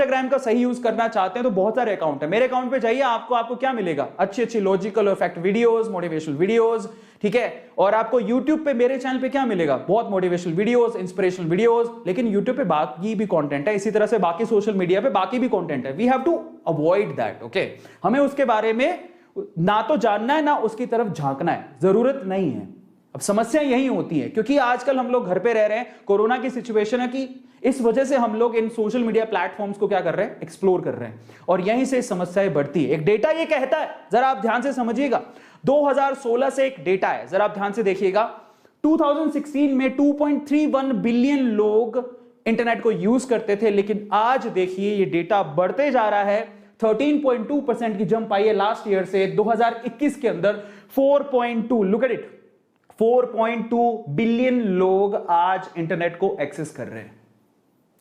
Instagram का सही use करना चाहते हैं तो बहुत सारे अकाउंट है। मेरे अकाउंट पे जाइए, आपको क्या मिलेगा, अच्छी अच्छी लॉजिकल और फैक्ट वीडियोस, मोटिवेशनल वीडियोस, ठीक है। और आपको यूट्यूब पे, मेरे चैनल पे क्या मिलेगा, बहुत मोटिवेशनल वीडियोस, इंस्पिरेशनल वीडियोस। लेकिन यूट्यूब पे बाकी भी कंटेंट है, इसी तरह से बाकी सोशल मीडिया पे बाकी भी कंटेंट है। We have to avoid that, okay. हमें उसके बारे में ना तो जानना है ना उसकी तरफ झांकना है, जरूरत नहीं है। अब समस्या यही होती है क्योंकि आजकल हम लोग घर पे रह रहे हैं, कोरोना की सिचुएशन है कि इस वजह से हम लोग इन सोशल मीडिया प्लेटफॉर्म्स को क्या कर रहे हैं, एक्सप्लोर कर रहे हैं, और यहीं से समस्याएं बढ़ती है। एक डेटा ये कहता है, जरा आप ध्यान से समझिएगा, 2016 से एक डेटा है, जरा आप ध्यान से देखिएगा। 2016 में 2.31 बिलियन लोग इंटरनेट को यूज करते थे, लेकिन आज देखिए ये डेटा बढ़ते जा रहा है। 13.2% की जंप आई है लास्ट ईयर से 2021 के अंदर 4.2, लुक एट इट, 4.2 बिलियन लोग आज इंटरनेट को एक्सेस कर रहे हैं।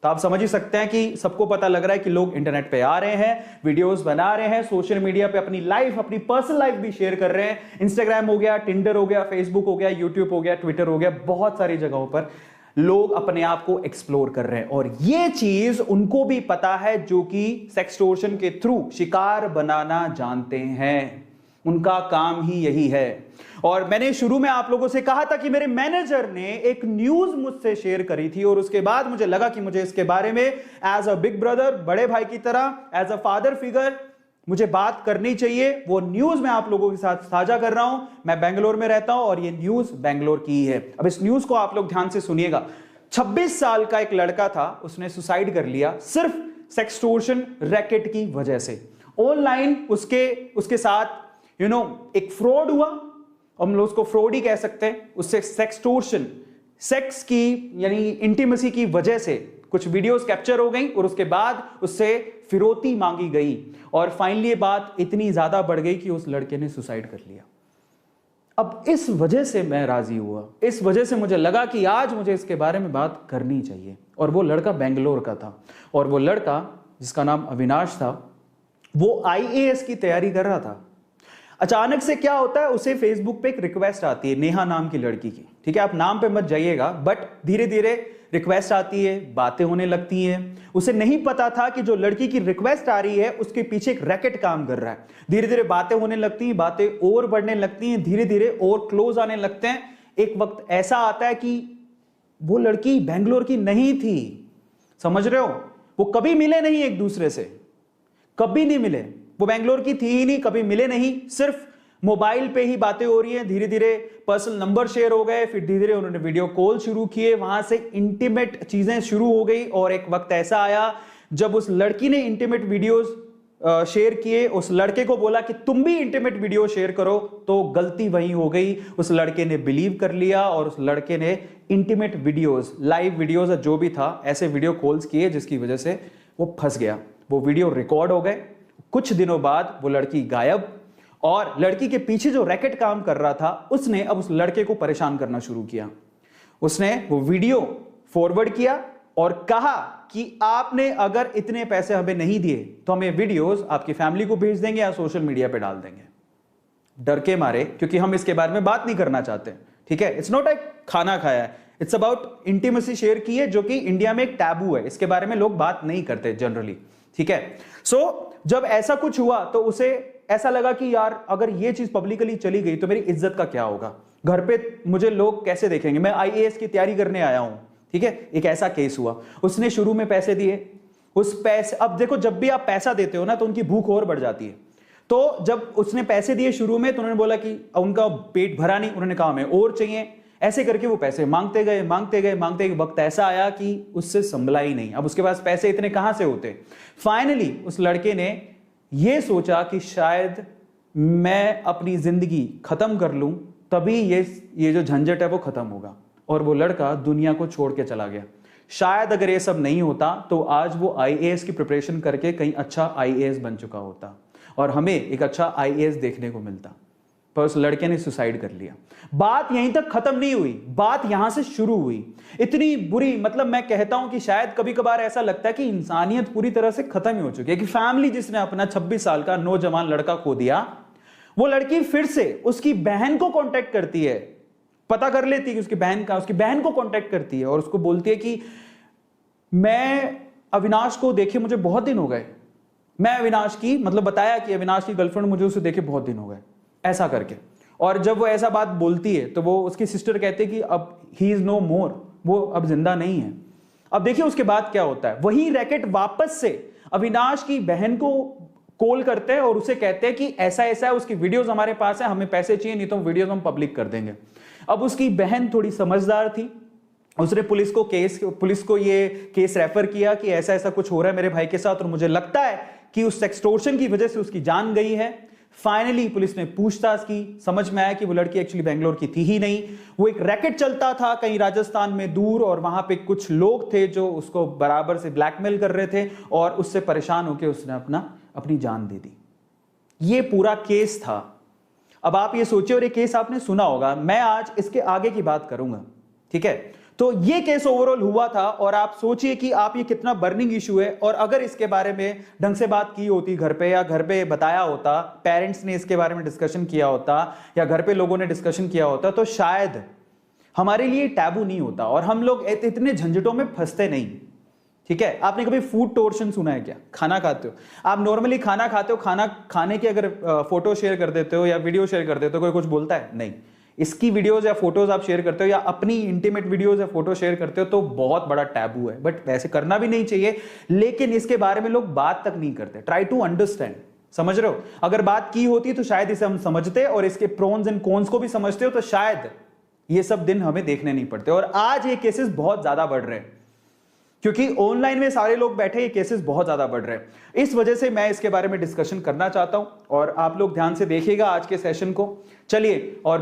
तो आप समझ ही सकते हैं कि सबको पता लग रहा है कि लोग इंटरनेट पे आ रहे हैं, वीडियोस बना रहे हैं, सोशल मीडिया पे अपनी लाइफ, अपनी पर्सनल लाइफ भी शेयर कर रहे हैं। इंस्टाग्राम हो गया, टिंडर हो गया, फेसबुक हो गया, यूट्यूब हो गया, ट्विटर हो गया, बहुत सारी जगहों पर लोग अपने आप को एक्सप्लोर कर रहे हैं। और ये चीज उनको भी पता है जो कि सेक्सटोर्शन के थ्रू शिकार बनाना जानते हैं, उनका काम ही यही है। और मैंने शुरू में आप लोगों से कहा था कि मेरे मैनेजर ने एक न्यूज मुझसे शेयर करी थी, और उसके बाद मुझे लगा कि मुझे इसके बारे में एज अ बिग ब्रदर, बड़े भाई की तरह, एज अ फादर फिगर मुझे बात करनी चाहिए। वो न्यूज मैं आप लोगों के साथ साझा कर रहा हूं। मैं बेंगलोर में रहता हूं और ये न्यूज बेंगलोर की है। अब इस न्यूज को आप लोग ध्यान से सुनिएगा। 26 साल का एक लड़का था, उसने सुसाइड कर लिया सिर्फ सेक्सटोर्शन रैकेट की वजह से। ऑनलाइन उसके साथ एक फ्रॉड हुआ, हम लोग उसको फ्रॉड ही कह सकते हैं। उससे सेक्सटोर्शन, सेक्स की यानी इंटीमेसी की वजह से कुछ वीडियोस कैप्चर हो गई, और उसके बाद उससे फिरौती मांगी गई, और फाइनली ये बात इतनी ज्यादा बढ़ गई कि उस लड़के ने सुसाइड कर लिया। अब इस वजह से मैं राजी हुआ, इस वजह से मुझे लगा कि आज मुझे इसके बारे में बात करनी चाहिए। और वो लड़का बेंगलोर का था, और वो लड़का जिसका नाम अविनाश था, वो आईएएस की तैयारी कर रहा था। अचानक से क्या होता है, उसे फेसबुक पे एक रिक्वेस्ट आती है, नेहा नाम की लड़की की, ठीक है, आप नाम पे मत जाइएगा, बट धीरे धीरे रिक्वेस्ट आती है, बातें होने लगती हैं। उसे नहीं पता था कि जो लड़की की रिक्वेस्ट आ रही है उसके पीछे एक रैकेट काम कर रहा है। धीरे धीरे बातें होने लगती हैं, बातें और बढ़ने लगती हैं, धीरे धीरे और क्लोज आने लगते हैं। एक वक्त ऐसा आता है कि वो लड़की बेंगलोर की नहीं थी, समझ रहे हो, वो कभी मिले नहीं एक दूसरे से, कभी नहीं मिले, वो बेंगलोर की थी ही नहीं, कभी मिले नहीं, सिर्फ मोबाइल पे ही बातें हो रही हैं। धीरे धीरे पर्सनल नंबर शेयर हो गए, फिर धीरे धीरे उन्होंने वीडियो कॉल शुरू किए, वहां से इंटीमेट चीजें शुरू हो गई। और एक वक्त ऐसा आया जब उस लड़की ने इंटीमेट वीडियोस शेयर किए, उस लड़के को बोला कि तुम भी इंटीमेट वीडियो शेयर करो, तो गलती वही हो गई, उस लड़के ने बिलीव कर लिया, और उस लड़के ने इंटीमेट वीडियोस, लाइव वीडियोस जो भी था, ऐसे वीडियो कॉल्स किए जिसकी वजह से वो फंस गया। वो वीडियो रिकॉर्ड हो गए। कुछ दिनों बाद वो लड़की गायब, और लड़की के पीछे जो रैकेट काम कर रहा था उसने अब उस लड़के को परेशान करना शुरू किया। उसने वो वीडियो फॉरवर्ड किया और कहा कि आपने अगर इतने पैसे हमें नहीं दिए तो हमें वीडियोस आपकी फैमिली को भेज देंगे या सोशल मीडिया पे डाल देंगे। डर के मारे, क्योंकि हम इसके बारे में बात नहीं करना चाहते, ठीक है। इट्स नॉट लाइक खाना खाया है, इट्स अबाउट इंटीमेसी शेयर की है, जो कि इंडिया में एक टैबू है, इसके बारे में लोग बात नहीं करते जनरली, ठीक है। सो जब ऐसा कुछ हुआ तो उसे ऐसा लगा कि यार अगर ये चीज पब्लिकली चली गई तो मेरी इज्जत का क्या होगा, घर पे मुझे लोग कैसे देखेंगे, मैं आईएएस की तैयारी करने आया हूं, ठीक है। एक ऐसा केस हुआ, उसने शुरू में पैसे दिए, उस पैसे, अब देखो जब भी आप पैसा देते हो ना तो उनकी भूख और बढ़ जाती है। तो जब उसने पैसे दिए शुरू में तो उन्होंने बोला कि उनका पेट भरा नहीं, उन्होंने कहा हमें और चाहिए, ऐसे करके वो पैसे मांगते गए मांगते गए मांगते गए। वक्त ऐसा आया कि उससे संभला ही नहीं, अब उसके पास पैसे इतने कहां से होते। फाइनली उस लड़के ने ये सोचा कि शायद मैं अपनी जिंदगी खत्म कर लूं, तभी ये जो झंझट है वो खत्म होगा, और वो लड़का दुनिया को छोड़ के चला गया। शायद अगर ये सब नहीं होता तो आज वो आईएएस की प्रिपरेशन करके कहीं अच्छा आईएएस बन चुका होता और हमें एक अच्छा आईएएस देखने को मिलता, पर उस लड़के ने सुसाइड कर लिया। बात यहीं तक खत्म नहीं हुई, बात यहां से शुरू हुई। इतनी बुरी, मतलब मैं कहता हूं कि शायद कभी कभार ऐसा लगता है कि इंसानियत पूरी तरह से खत्म ही हो चुकी है, कि फैमिली जिसने अपना 26 साल का नौजवान लड़का खो दिया, वो लड़की फिर से उसकी बहन को कांटेक्ट करती है, पता कर लेती है कि उसकी बहन को कांटेक्ट करती है और उसको बोलती है कि मैं अविनाश को देखे मुझे बहुत दिन हो गए, मैं अविनाश की मतलब बताया कि अविनाश की गर्लफ्रेंड मुझे उसे देखे बहुत दिन हो गए, ऐसा करके। और जब वो ऐसा बात बोलती है तो वो उसकी सिस्टर कहते हैं कि अब ही इज नो मोर, वो अब जिंदा नहीं है। अब देखिए उसके बाद क्या होता है, वही रैकेट वापस से अविनाश की बहन को कॉल करते हैं और उसे कहते हैं कि ऐसा ऐसा है, उसकी वीडियोस हमारे पास है, हमें पैसे चाहिए, नहीं तो वीडियोस हम पब्लिक कर देंगे। अब उसकी बहन थोड़ी समझदार थी, उसने पुलिस को ये केस रेफर किया कि ऐसा ऐसा कुछ हो रहा है मेरे भाई के साथ और मुझे लगता है कि उस एक्सटॉर्शन की वजह से उसकी जान गई है। फाइनली पुलिस ने पूछताछ की, समझ में आया कि वो लड़की एक्चुअली बेंगलोर की थी ही नहीं, वो एक रैकेट चलता था कहीं राजस्थान में दूर, और वहां पे कुछ लोग थे जो उसको बराबर से ब्लैकमेल कर रहे थे और उससे परेशान होकर उसने अपनी जान दे दी। ये पूरा केस था। अब आप ये सोचिए, और ये केस आपने सुना होगा, मैं आज इसके आगे की बात करूंगा, ठीक है। तो ये केस ओवरऑल हुआ था और आप सोचिए कि आप ये कितना बर्निंग इशू है, और अगर इसके बारे में ढंग से बात की होती घर पे, या घर पे बताया होता, पेरेंट्स ने इसके बारे में डिस्कशन किया होता, या घर पे लोगों ने डिस्कशन किया होता, तो शायद हमारे लिए टैबू नहीं होता और हम लोग इतने झंझटों में फंसते नहीं, ठीक है। आपने कभी फूड टोर्शन सुना है क्या? खाना खाते हो, आप नॉर्मली खाना खाते हो, खाना खाने की अगर फोटो शेयर कर देते हो या वीडियो शेयर कर देते हो, कोई कुछ बोलता है? नहीं। इसकी वीडियोस या फोटोज आप शेयर करते हो या अपनी इंटीमेट वीडियोस या फोटो शेयर करते हो तो बहुत बड़ा टैबू है, बट वैसे करना भी नहीं चाहिए, लेकिन इसके बारे में लोग बात तक नहीं करते। ट्राई टू अंडरस्टैंड, समझ रहे हो? अगर बात की होती तो शायद इसे हम समझते और इसके प्रोन्स एंड कॉन्स को भी समझते हो, तो शायद ये सब दिन हमें देखने नहीं पड़ते। और आज ये केसेस बहुत ज्यादा बढ़ रहे हैं क्योंकि ऑनलाइन में सारे लोग बैठे, ये केसेस बहुत ज्यादा बढ़ रहे हैं। इस वजह से मैं इसके बारे में डिस्कशन करना चाहता हूं और आप लोग ध्यान से देखिएगा आज के सेशन को। चलिए, और